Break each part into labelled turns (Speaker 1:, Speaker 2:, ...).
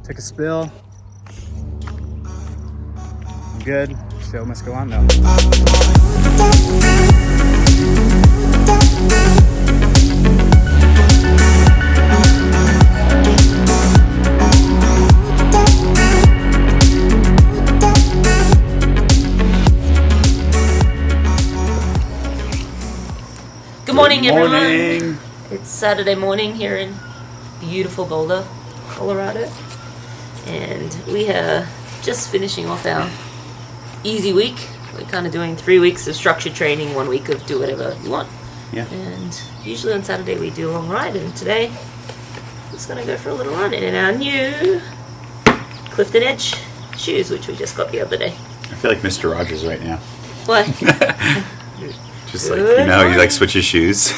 Speaker 1: Took a spill. I'm good. Show must go on though.
Speaker 2: Good morning, everyone. It's Saturday morning here in beautiful Boulder, Colorado, and we are just finishing off our easy week. We're kind of doing 3 weeks of structured training, 1 week of do whatever you want.
Speaker 1: Yeah.
Speaker 2: And usually on Saturday we do a long ride, and today we're just going to go for a little run in our new Clifton Edge shoes, which we just got the other day.
Speaker 3: I feel like Mr. Rogers right now.
Speaker 2: What?
Speaker 3: Just like, you know, you like switch his shoes.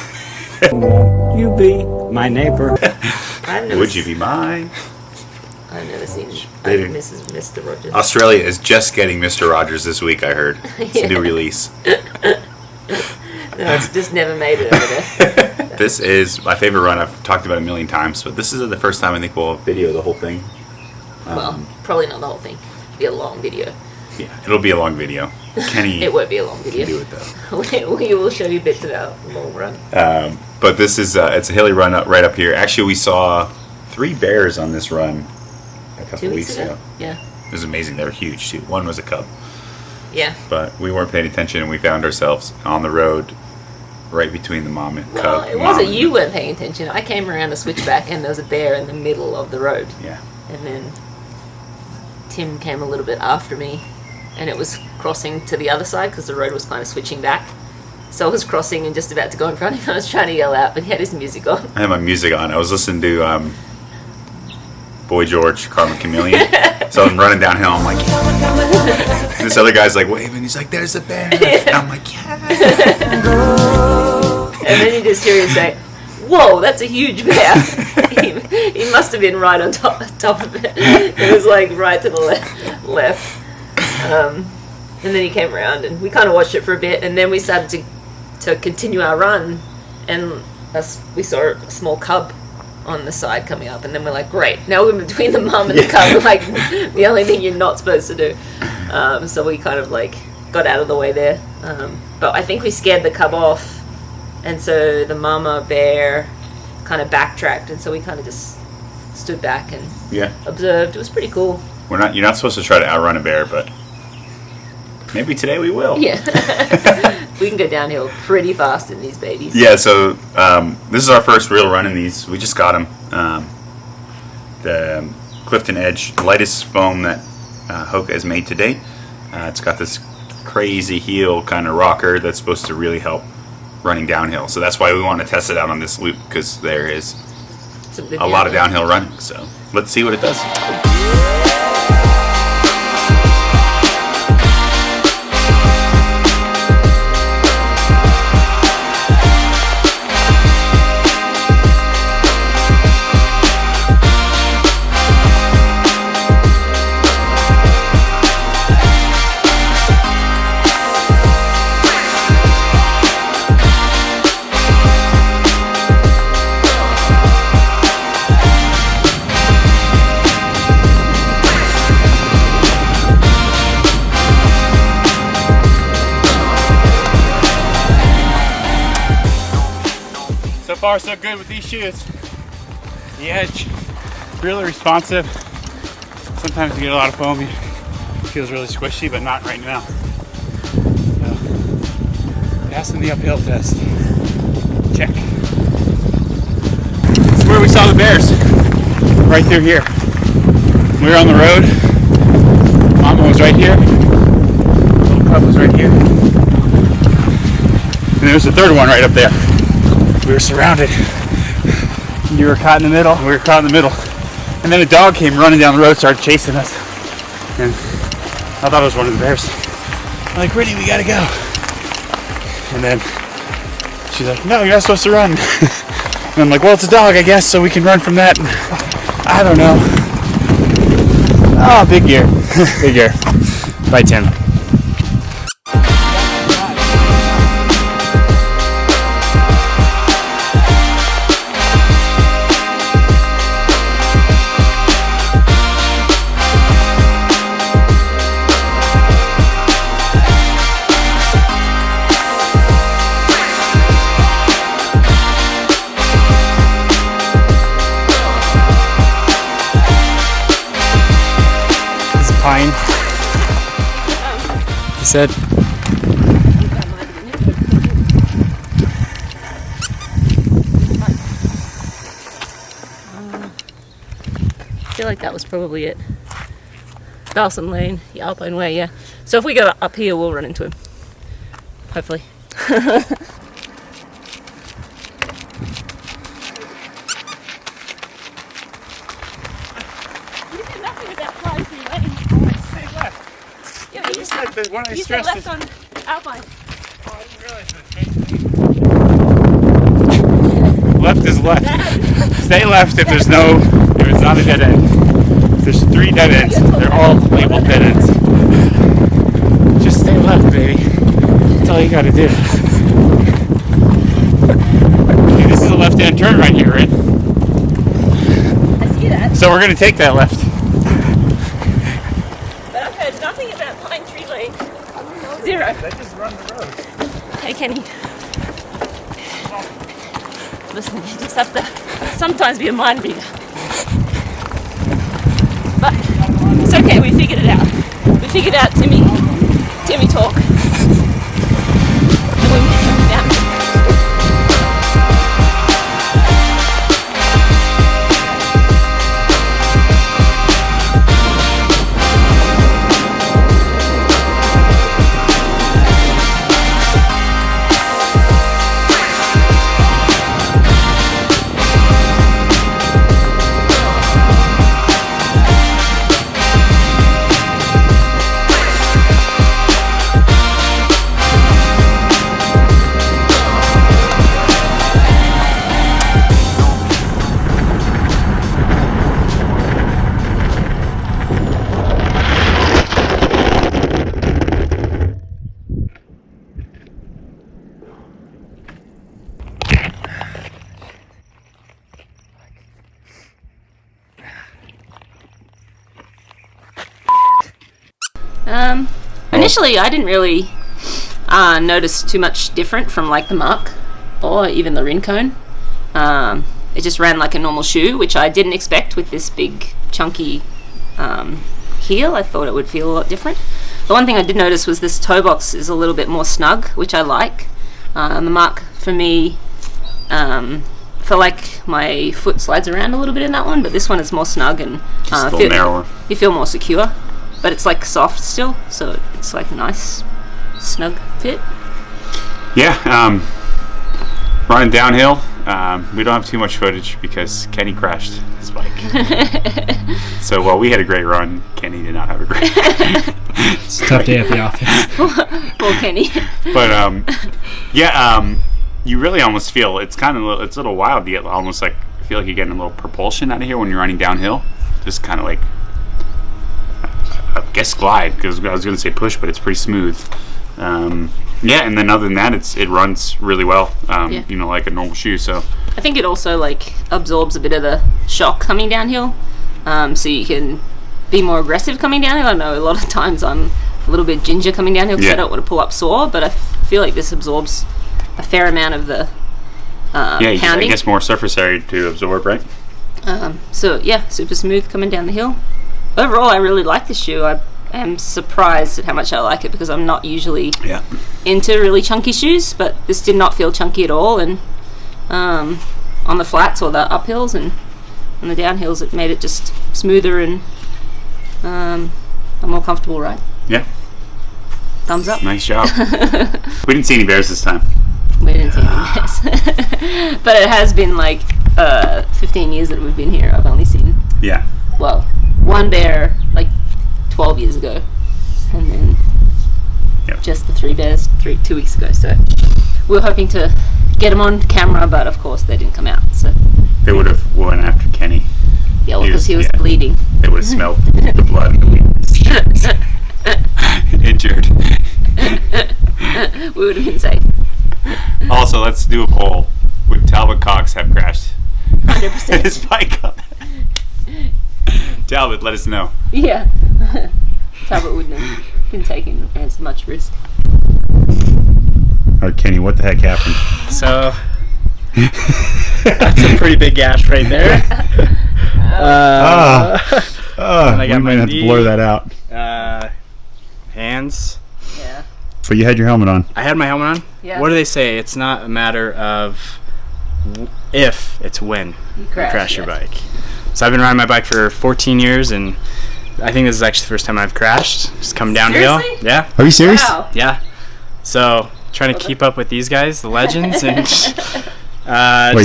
Speaker 4: You be my neighbor.
Speaker 3: Would you be mine?
Speaker 2: I've never seen Mr. Rogers.
Speaker 3: Australia is just getting Mr. Rogers this week, I heard. It's a new release.
Speaker 2: No, it's just never made it over there.
Speaker 3: This is my favorite run. I've talked about it a million times, but this is the first time I think we'll video the whole thing.
Speaker 2: Well, probably not the whole thing. It'll be a long video.
Speaker 3: Yeah, it'll be a long video. Kenny
Speaker 2: It won't be a long video.
Speaker 3: can do it though.
Speaker 2: We will show you bits of our long run.
Speaker 3: But this is it's a hilly run right up here. Actually, we saw 3 bears on this run a couple
Speaker 2: 2
Speaker 3: weeks ago.
Speaker 2: Yeah.
Speaker 3: It was amazing. They were huge too. One was a cub.
Speaker 2: Yeah.
Speaker 3: But we weren't paying attention, and we found ourselves on the road right between the mom and cub.
Speaker 2: Well, it wasn't you weren't paying attention. I came around a switchback and there was a bear in the middle of the road.
Speaker 3: Yeah.
Speaker 2: And then Tim came a little bit after me, and it was crossing to the other side because the road was kind of switching back. So I was crossing and just about to go in front of him. I was trying to yell out, but he had his music on.
Speaker 3: I had my music on. I was listening to Boy George, Carmen Chameleon. So I'm running downhill. I'm like, and this other guy's like waving. He's like, "There's a bear." And I'm like, "Yeah."
Speaker 2: And then you just hear him say, "Whoa, that's a huge bear." he must have been right on top of it. It was like right to the left. And then he came around and we kind of watched it for a bit, and then we started to continue our run, and we saw a small cub on the side coming up, and then we're like, great, now we're between the mum and the cub, like the only thing you're not supposed to do. So we kind of like got out of the way there, but I think we scared the cub off, and so the mama bear kind of backtracked, and so we kind of just stood back and observed. It was pretty cool.
Speaker 3: You're not supposed to try to outrun a bear, but maybe today we will.
Speaker 2: Yeah. We can go downhill pretty fast in these babies.
Speaker 3: Yeah, so this is our first real run in these. We just got them. The Clifton Edge, the lightest foam that Hoka has made to date. It's got this crazy heel kind of rocker that's supposed to really help running downhill. So that's why we want to test it out on this loop, because there is a lot of downhill running. So let's see what it does.
Speaker 1: So far, so good with these shoes. The Edge, really responsive. Sometimes you get a lot of foam. It feels really squishy, but not right now. So, passing the uphill test. Check. This is where we saw the bears. Right through here. We were on the road. Mama was right here. Little cub was right here. And there's the third one right up there. We were surrounded. You were caught in the middle. We were caught in the middle. And then a dog came running down the road, started chasing us. And I thought it was one of the bears. I'm like, Rinny, we gotta go. And then she's like, no, you're not supposed to run. And I'm like, well, it's a dog, I guess, so we can run from that. And I don't know. Oh, big gear. Big gear. Bye, Tim. pine. He said.
Speaker 2: I feel like that was probably it. Balsam Lane, the Alpine Way, yeah. So if we go up here, we'll run into him. Hopefully. Yeah, but you
Speaker 1: Just like the one I
Speaker 2: said
Speaker 1: stressed
Speaker 2: left
Speaker 1: is-
Speaker 2: on Alpine.
Speaker 1: Oh, I didn't realize it. Left is left. Stay left if it's not a dead end. If there's 3 dead ends, they're all labeled dead ends. Just stay left, baby. That's all you gotta do. Okay, this is a left-hand turn right here, right?
Speaker 2: I see that,
Speaker 1: So we're gonna take that left.
Speaker 2: but I've heard nothing about Pine Tree Lane. 0.
Speaker 1: That just run the road.
Speaker 2: Hey, Kenny. Listen, you just have to sometimes be a mind reader. But it's okay, we figured it out. We figured out Timmy talk. And we moved him down. Initially, I didn't really notice too much different from like the Mark or even the Rincone. It just ran like a normal shoe, which I didn't expect with this big chunky heel. I thought it would feel a lot different. The one thing I did notice was this toe box is a little bit more snug, which I like. The Mark for me, feel like my foot slides around a little bit in that one, but this one is more snug and
Speaker 3: Just a little narrower.
Speaker 2: you feel more secure. But it's like soft still, so it's like nice, snug fit.
Speaker 3: Yeah, running downhill. We don't have too much footage because Kenny crashed his bike. So while we had a great run, Kenny did not have a great run.
Speaker 1: It's a tough day at the office.
Speaker 2: Poor Kenny.
Speaker 3: But you really almost feel it's a little wild to get almost like feel like you're getting a little propulsion out of here when you're running downhill. Just kind of like I guess glide, because I was going to say push, but it's pretty smooth. Yeah, and then other than that, it runs really well.
Speaker 2: Yeah.
Speaker 3: You know, like a normal shoe. So
Speaker 2: I think it also like absorbs a bit of the shock coming downhill, so you can be more aggressive coming downhill. I know a lot of times I'm a little bit ginger coming downhill because I don't want to pull up sore, but I feel like this absorbs a fair amount of the
Speaker 3: I
Speaker 2: pounding.
Speaker 3: guess more surface area to absorb, right?
Speaker 2: So yeah, super smooth coming down the hill. Overall, I really like this shoe. I am surprised at how much I like it because I'm not usually into really chunky shoes, but this did not feel chunky at all. And on the flats or the uphills and on the downhills, it made it just smoother and a more comfortable ride.
Speaker 3: Yeah.
Speaker 2: Thumbs up.
Speaker 3: Nice job. We didn't see any bears this time.
Speaker 2: We didn't see any bears. But it has been like 15 years that we've been here. I've only seen,
Speaker 3: Yeah.
Speaker 2: well, one bear like 12 years ago, and then just the 3 bears 2 weeks ago. So we were hoping to get them on camera, but of course they didn't come out. So
Speaker 3: They would have went after Kenny.
Speaker 2: yeah, well, because he was bleeding.
Speaker 3: They would have smelled the blood and the weakness. Injured.
Speaker 2: We would have been safe.
Speaker 3: Also, let's do a poll. Would Talbot Cox have crashed
Speaker 2: 100%.
Speaker 3: his bike up? Talbot, let us know.
Speaker 2: Yeah. Talbot wouldn't have been taking as much risk.
Speaker 3: All right, Kenny, what the heck happened?
Speaker 1: So that's a pretty big gash right there.
Speaker 3: I
Speaker 1: I got
Speaker 3: we might
Speaker 1: my
Speaker 3: have to
Speaker 1: knee.
Speaker 3: blur that out.
Speaker 5: Hands.
Speaker 2: Yeah.
Speaker 3: But you had your helmet on.
Speaker 5: I had my helmet on.
Speaker 2: Yeah.
Speaker 5: What do they say? It's not a matter of if, it's when you crash your bike. So I've been riding my bike for 14 years, and I think this is actually the first time I've crashed. Just come downhill.
Speaker 2: Seriously?
Speaker 5: Yeah.
Speaker 3: Are you serious?
Speaker 2: Wow.
Speaker 5: Yeah. So trying to keep up with these guys, the legends, and
Speaker 3: Were
Speaker 5: just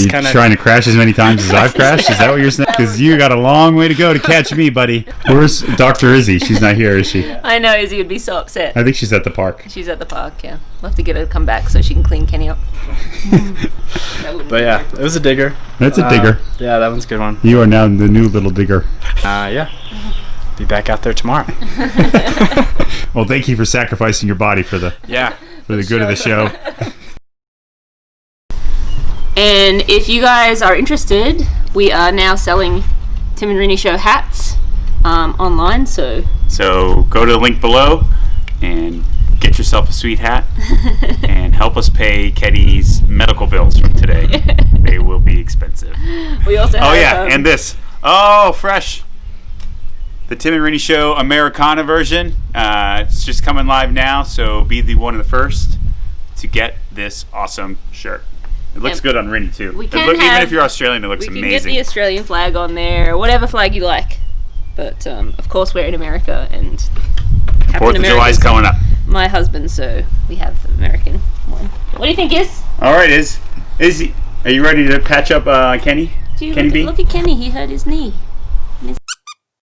Speaker 3: you
Speaker 5: kind of
Speaker 3: trying to crash as many times as I've crashed? Is that what you're saying? Because you got a long way to go to catch me, buddy. Where's Dr. Izzy? She's not here, is she?
Speaker 2: I know Izzy would be so upset.
Speaker 3: I think she's at the park.
Speaker 2: She's at the park, yeah. We'll have to get her to come back so she can clean Kenny up.
Speaker 5: But yeah, it was a digger.
Speaker 3: That's a digger.
Speaker 5: Yeah, that one's a good one.
Speaker 3: You are now the new little digger.
Speaker 5: Yeah. Be back out there tomorrow.
Speaker 3: Well, thank you for sacrificing your body for the
Speaker 5: Yeah.
Speaker 3: good of the show.
Speaker 2: And if you guys are interested, we are now selling Tim and Rinny Show hats online, so
Speaker 3: So go to the link below and get yourself a sweet hat and help us pay Kenny's medical bills from today. They will be expensive.
Speaker 2: we also have...
Speaker 3: Oh yeah, and this. Oh, fresh. The Tim and Rinny Show Americana version. It's just coming live now, so be the one of the first to get this awesome shirt. It looks good on Rinny too.
Speaker 2: We can
Speaker 3: Even
Speaker 2: have-
Speaker 3: if you're Australian, it looks
Speaker 2: we can
Speaker 3: amazing.
Speaker 2: get the Australian flag on there, or whatever flag you like. But of course we're in America, and Captain
Speaker 3: 4th of July is
Speaker 2: America's
Speaker 3: coming up.
Speaker 2: my husband, so we have the American one. What do you think, Is?
Speaker 3: All right, are you ready to patch up Kenny?
Speaker 2: Gee,
Speaker 3: Kenny B?
Speaker 2: look at Kenny, he hurt his knee.